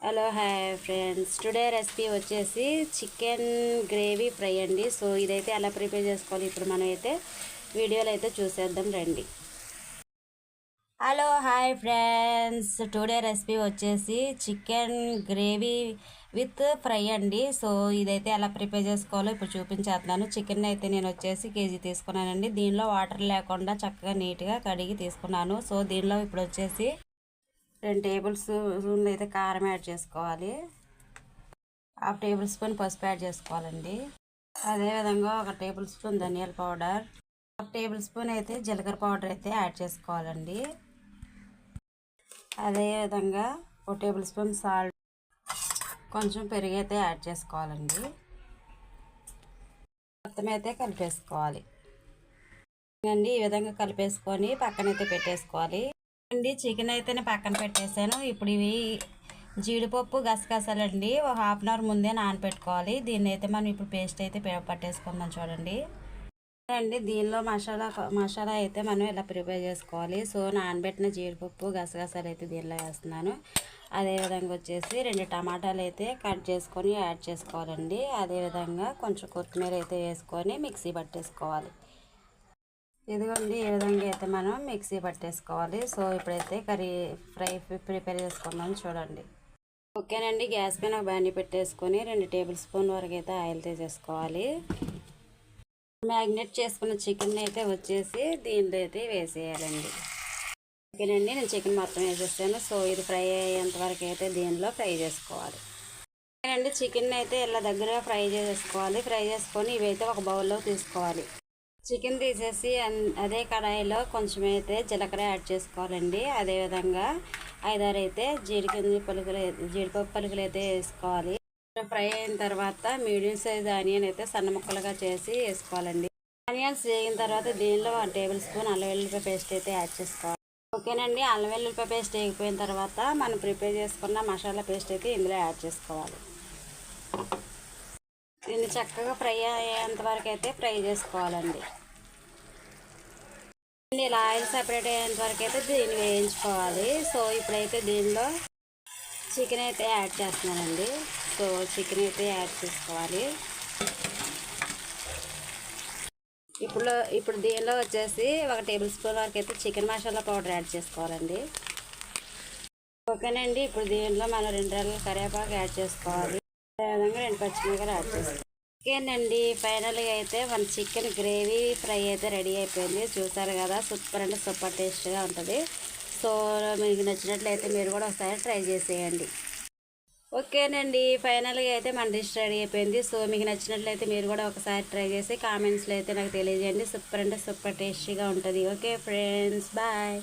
Hello hi friends, today recipe వచ్చేసి chicken gravy fry అండి. So ఇదైతే ఎలా ప్రిపేర్ చేసుకోవాలి ఇప్పుడు మనం అయితే వీడియోలో అయితే చూసేద్దాం రండి. Hello hi friends, today recipe వచ్చేసి చికెన్ గ్రేవీ విత్ ఫ్రై అండి. సో ఇదైతే ఎలా ప్రిపేర్ చేసుకోవాలో ఇప్పుడు చూపించేస్తున్నాను. చికెన్ అయితే నేను వచ్చేసి కేజీ తీసుకున్నానండి. దీనిలో వాటర్ లేకుండా చక్కగా నీట్గా కడిగి తీసుకున్నాను. సో దీనిలో ఇప్పుడు వచ్చేసి 2 టేబుల్ స్పూన్లు అయితే కారం యాడ్ చేసుకోవాలి. 1/2 టేబుల్ స్పూన్ పసుపు యాడ్ చేసుకోవాలండి. అదేవిధంగా 1 టేబుల్ స్పూన్ ధనియాల పౌడర్, 1 టేబుల్ స్పూన్ అయితే జీలకర్ర పౌడర్ అయితే యాడ్ చేసుకోవాలండి. అదేవిధంగా 1 టేబుల్ స్పూన్ సాల్ట్, కొంచెం పెరుగు అయితే యాడ్ చేసుకోవాలండి. మొత్తం అయితే కలిపేసుకోవాలి అండి. ఈ విధంగా కలిపేసుకొని పక్కనైతే పెట్టేసుకోవాలి అండి. చికెన్ అయితే పక్కన పెట్టేసాను. ఇప్పుడు ఇవి జీడిపప్పు గసగసాలండి, ఒక 1/2 అవర్ ముందే నానబెట్టుకోవాలి. దీన్ని అయితే మనం ఇప్పుడు పేస్ట్ అయితే పట్టేసుకుందాం చూడండి అండి. దీనిలో మసాలా అయితే మనం ఇలా ప్రిపేర్ చేసుకోవాలి. సో నానబెట్టిన జీడిపప్పు గసగసాలు అయితే దీనిలో వేస్తున్నాను. అదేవిధంగా వచ్చేసి 2 టమాటాలు అయితే కట్ చేసుకొని యాడ్ చేసుకోవాలండి. అదేవిధంగా కొంచెం కొత్తిమీర అయితే వేసుకొని మిక్సీ పట్టేసుకోవాలి. ఇదిగోండి, ఈ విధంగా అయితే మనం మిక్సీ పట్టేసుకోవాలి. సో ఇప్పుడైతే ఫ్రై ప్రిపేర్ చేసుకుందాం చూడండి. ఓకేనండి, గ్యాస్ పైన ఒక బాండి పెట్టేసుకొని 2 టేబుల్ స్పూన్ వరకు అయితే ఆయిల్ తీసేసుకోవాలి. మ్యాగ్నేట్ చేసుకున్న చికెన్ అయితే వచ్చేసి దీంట్లో అయితే వేసేయాలండి. ఓకేనండి, నేను చికెన్ మొత్తం వేసేస్తాను. సో ఇది ఫ్రై అయ్యేంత వరకు అయితే దీనిలో ఫ్రై చేసుకోవాలి. ఓకేనండి, చికెన్ అయితే ఇలా దగ్గరగా ఫ్రై చేసుకోవాలి. ఫ్రై చేసుకొని ఇవైతే ఒక బౌల్లో తీసుకోవాలి. చికెన్ తీసేసి అదే కడాయిలో కొంచెం అయితే జీలకర్ర యాడ్ చేసుకోవాలండి. అదేవిధంగా 5-6 అయితే జీడిపప్పు పలుకులు అయితే వేసుకోవాలి. ఫ్రై అయిన తర్వాత మీడియం సైజ్ ఆనియన్ అయితే సన్న ముక్కలుగా చేసి వేసుకోవాలండి. ఆనియన్స్ వేగిన తర్వాత దీనిలో 1 టేబుల్ స్పూన్ అల్లం వెల్లుల్లిపాయ పేస్ట్ అయితే యాడ్ చేసుకోవాలి. ఓకేనండి, అల్లం వెల్లుల్లిపాయ పేస్ట్ వేగిపోయిన తర్వాత మనం ప్రిపేర్ చేసుకున్న మసాలా పేస్ట్ అయితే ఇందులో యాడ్ చేసుకోవాలి. దీన్ని చక్కగా ఫ్రై అయ్యేంత వరకు అయితే ఫ్రై చేసుకోవాలండి. ఇలా ఆయిల్ సపరేట్ అయ్యేంత వరకు అయితే దీన్ని వేయించుకోవాలి. సో ఇప్పుడైతే దీనిలో చికెన్ అయితే యాడ్ చేస్తున్నానండి. సో చికెన్ అయితే యాడ్ చేసుకోవాలి. ఇప్పుడు దీనిలో వచ్చేసి 1 టేబుల్ స్పూన్ వరకు అయితే చికెన్ మసాలా పౌడర్ యాడ్ చేసుకోవాలండి. ఓకేనండి, ఇప్పుడు దీనిలో మనం 2 రెమ్మల కరివేపాకు యాడ్ చేసుకోవాలి. అదేవిధంగా 2 పచ్చిమిరపకాయలు యాడ్ చేసుకోవాలి. ఓకేనండి, ఫైనల్గా అయితే మన చికెన్ గ్రేవీ ఫ్రై అయితే రెడీ అయిపోయింది. చూసారు కదా, సూపర్ అంటే సూపర్ టేస్ట్గా ఉంటుంది. సో మీకు నచ్చినట్లయితే మీరు కూడా ఒకసారి ట్రై చేసేయండి. ఓకేనండి, ఫైనల్గా అయితే మన డిష్ రెడీ అయిపోయింది. సో మీకు నచ్చినట్లయితే మీరు కూడా ఒకసారి ట్రై చేసి కామెంట్స్లో అయితే నాకు తెలియజేయండి. సూపర్ అంటే సూపర్ టేస్టీగా ఉంటుంది. Okay friends, bye.